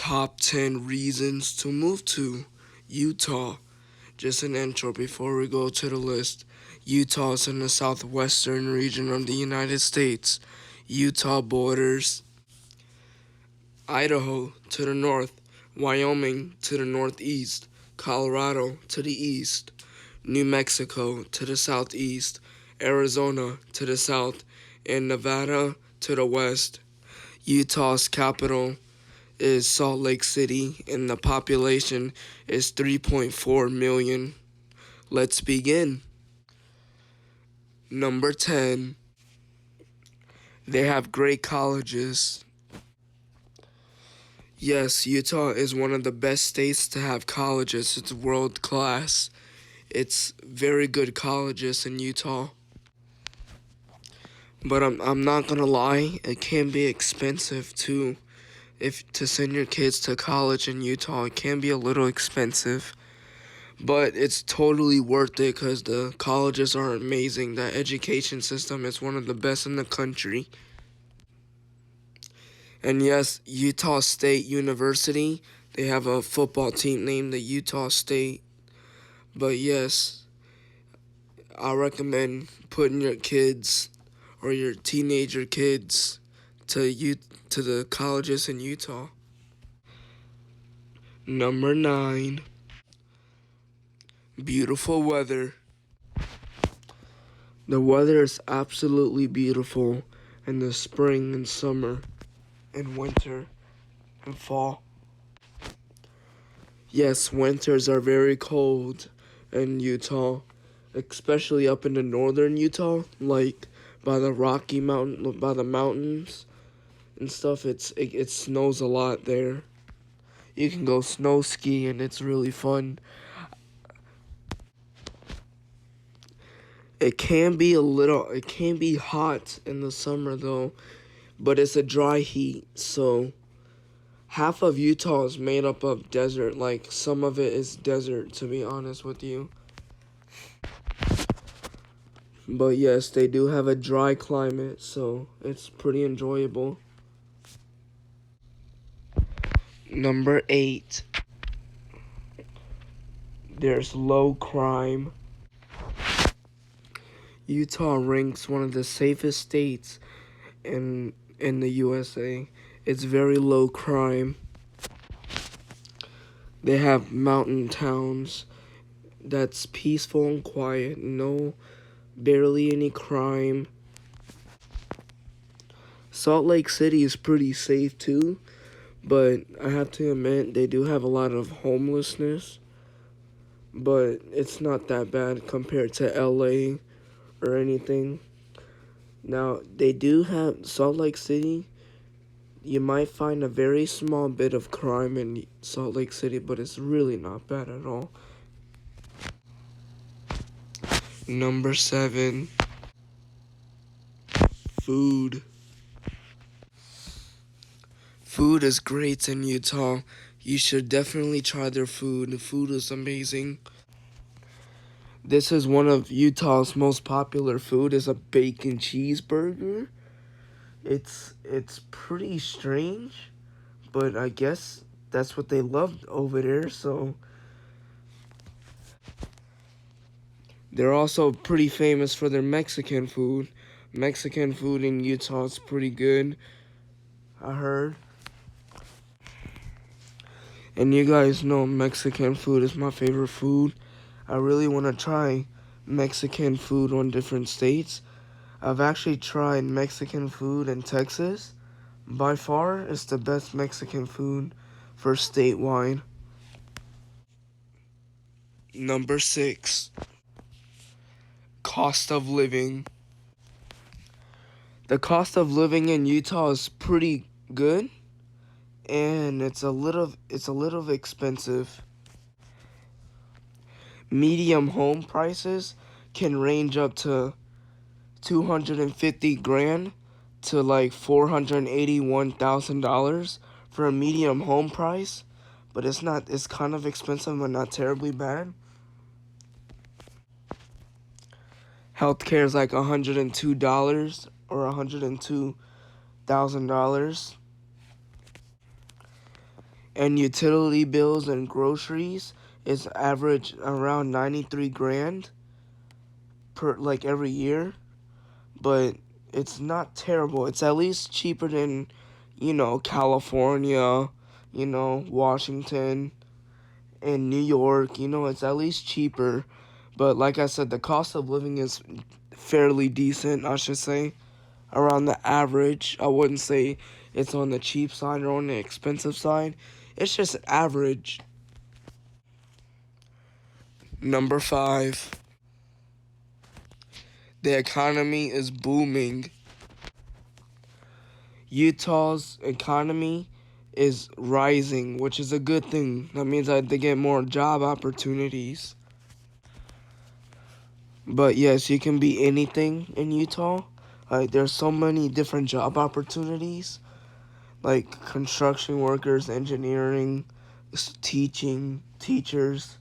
Top 10 reasons to move to Utah. Just an intro before we go to the list. Utah is in the southwestern region of the United States. Utah borders Idaho to the north, Wyoming to the northeast, Colorado to the east, New Mexico to the southeast, Arizona to the south, and Nevada to the west. Utah's capital is Salt Lake City, and the population is 3.4 million. Let's begin. Number 10. They have great colleges. Yes, Utah is one of the best states to have colleges. It's world class. It's very good colleges in Utah. But I'm not gonna lie, it can be expensive too. If to send your kids to college in Utah, it can be a little expensive. But it's totally worth it because the colleges are amazing. The education system is one of the best in the country. And yes, Utah State University, they have a football team named the Utah State. But yes, I recommend putting your kids or your teenager kids to the colleges in Utah. Number 9. Beautiful weather. The weather is absolutely beautiful in the spring and summer and winter and fall. Yes, winters are very cold in Utah, especially up in the northern Utah, like by the by the mountains and stuff. It snows a lot there. You can go snow skiing. It's really fun. It can be hot in the summer though, but it's a dry heat, so half of Utah is made up of desert. Like, some of it is desert, to be honest with you. But yes, they do have a dry climate, so it's pretty enjoyable. Number 8. There's low crime. Utah ranks one of the safest states in the USA. It's very low crime. They have mountain towns that's peaceful and quiet. Barely any crime. Salt Lake City is pretty safe too, but I have to admit they do have a lot of homelessness. But it's not that bad compared to LA or anything. Now, they do have Salt Lake City. You might find a very small bit of crime in Salt Lake City, but it's really not bad at all. Number 7. Food. Food is great in Utah. You should definitely try their food. The food is amazing. This is one of Utah's most popular food is a bacon cheeseburger. It's pretty strange, but I guess that's what they love over there, so they're also pretty famous for their Mexican food. Mexican food in Utah is pretty good, I heard. And you guys know Mexican food is my favorite food. I really want to try Mexican food on different states. I've actually tried Mexican food in Texas. By far, it's the best Mexican food for statewide. Number 6. Cost of living. The cost of living in Utah is pretty good, and it's a little expensive. Medium home prices can range up to 250 grand to like $481,000 for a medium home price, but it's kind of expensive but not terribly bad. Healthcare is like $102 or $102,000. and utility bills and groceries is average around 93 grand per like every year, but it's not terrible. It's at least cheaper than, California, Washington and New York. It's at least cheaper. But like I said, the cost of living is fairly decent, I should say. Around the average. I wouldn't say it's on the cheap side or on the expensive side. It's just average. Number 5. The economy is booming. Utah's economy is rising, which is a good thing. That means that they get more job opportunities. But yes, you can be anything in Utah. Like there's so many different job opportunities, like construction workers, engineering, teaching, teachers,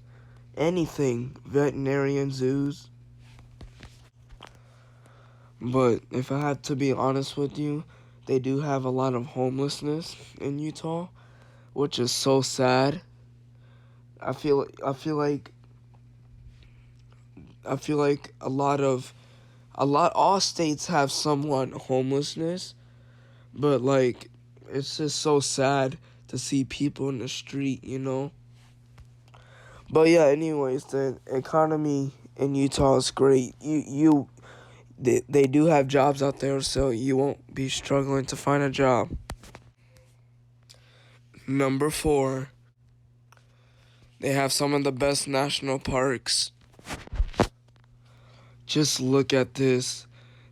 anything, veterinarian, zoos. But if I have to be honest with you, they do have a lot of homelessness in Utah, which is so sad. I feel like all states have somewhat homelessness, but like it's just so sad to see people in the street. But yeah, anyways, the economy in Utah is great. They do have jobs out there, so you won't be struggling to find a job. Number 4, they have some of the best national parks. Just look at this.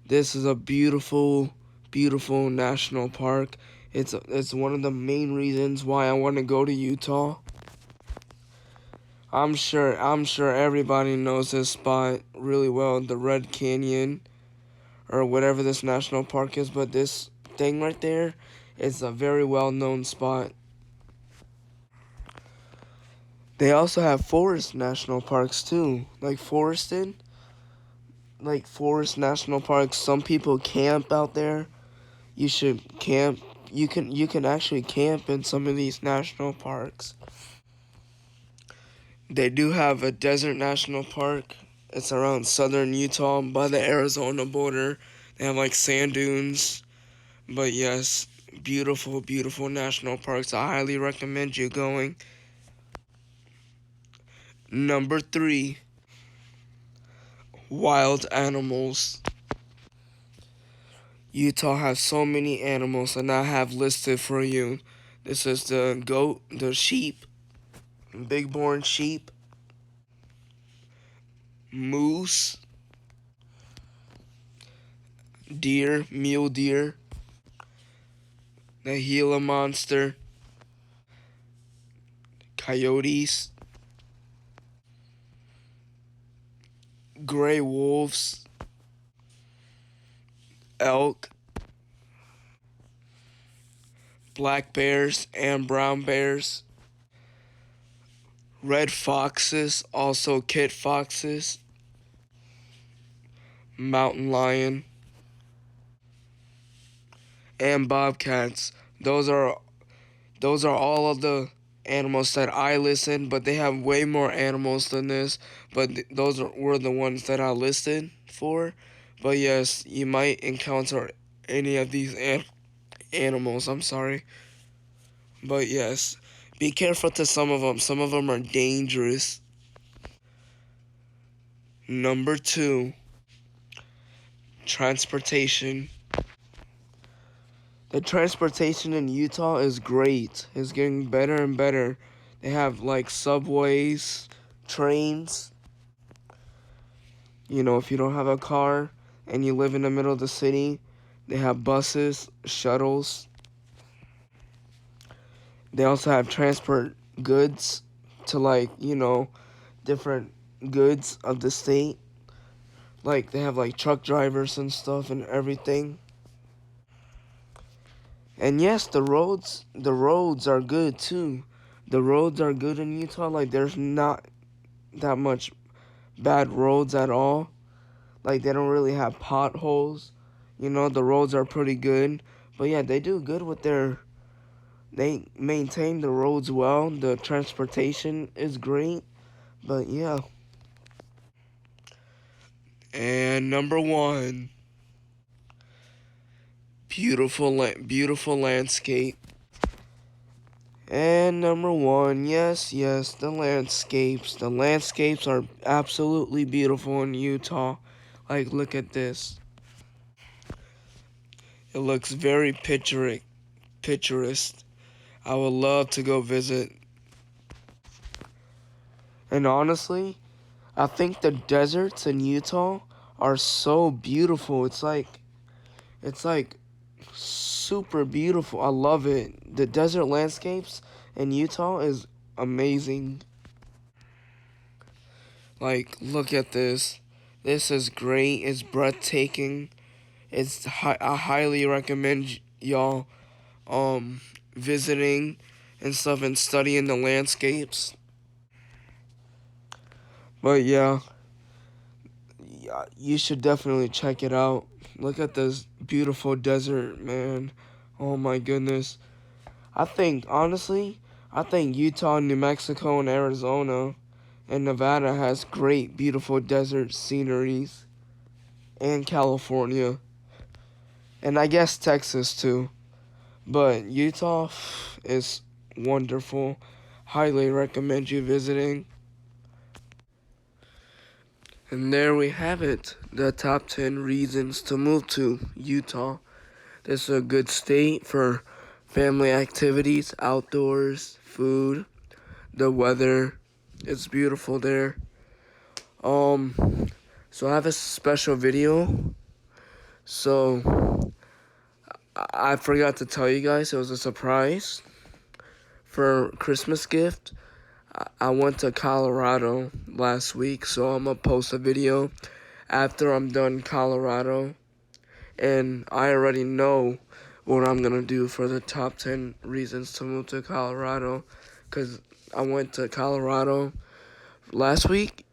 This is a beautiful, beautiful national park. It's one of the main reasons why I want to go to Utah. I'm sure everybody knows this spot really well, the Red Canyon or whatever this national park is, but this thing right there is a very well-known spot. They also have forest national parks too, like Forest National Park. Some people camp out there. You should camp. You can actually camp in some of these national parks. They do have a desert national park. It's around southern Utah by the Arizona border. They have like sand dunes. But yes, beautiful, beautiful national parks. I highly recommend you going. Number 3, wild animals. Utah has so many animals, and I have listed for you. This is the goat, the sheep, bighorn sheep, moose, deer, mule deer, the Gila monster, coyotes, gray wolves, elk, black bears and brown bears, red foxes, also kit foxes, mountain lion, and bobcats. Those are all of the animals that I listed, but they have way more animals than this. But were the ones that I listed for. But yes, you might encounter any of these animals. I'm sorry. But yes, be careful to some of them. Some of them are dangerous. Number 2, transportation. The transportation in Utah is great. It's getting better and better. They have like subways, trains. If you don't have a car and you live in the middle of the city, they have buses, shuttles. They also have transport goods to different goods of the state. Like they have like truck drivers and stuff and everything. And yes, the roads are good too. The roads are good in Utah. Like there's not that much bad roads at all. Like they don't really have potholes. The roads are pretty good. But yeah, they do good with They maintain the roads well. The transportation is great. But yeah. And number one, beautiful landscape. And number one, yes, the landscapes. The landscapes are absolutely beautiful in Utah. Like, look at this. It looks very picturesque. I would love to go visit. And honestly, I think the deserts in Utah are so beautiful. It's like super beautiful. I love it. The desert landscapes in Utah is amazing. Like, look at this. This is great. It's breathtaking. I highly recommend y'all visiting and stuff and studying the landscapes. But yeah, you should definitely check it out. Look at this beautiful desert, man. Oh my goodness. I think Utah, New Mexico, and Arizona and Nevada has great, beautiful desert sceneries. And California. And I guess Texas too. But Utah is wonderful. Highly recommend you visiting. And there we have it. The top 10 reasons to move to Utah. This is a good state for family activities, outdoors, food, the weather. It's beautiful there. So I have a special video. So I forgot to tell you guys it was a surprise for Christmas gift. I went to Colorado last week, so I'm gonna post a video after I'm done Colorado. And I already know what I'm gonna do for the top 10 reasons to move to Colorado, because I went to Colorado last week.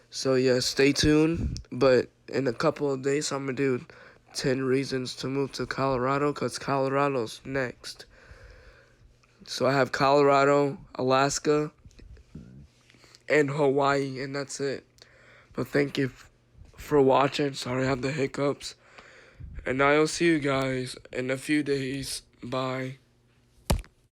So yeah, stay tuned. But in a couple of days, I'm gonna do 10 reasons to move to Colorado, because Colorado's next. So I have Colorado, Alaska, and Hawaii, and that's it. But thank you for watching. Sorry I have the hiccups. And I'll see you guys in a few days. Bye.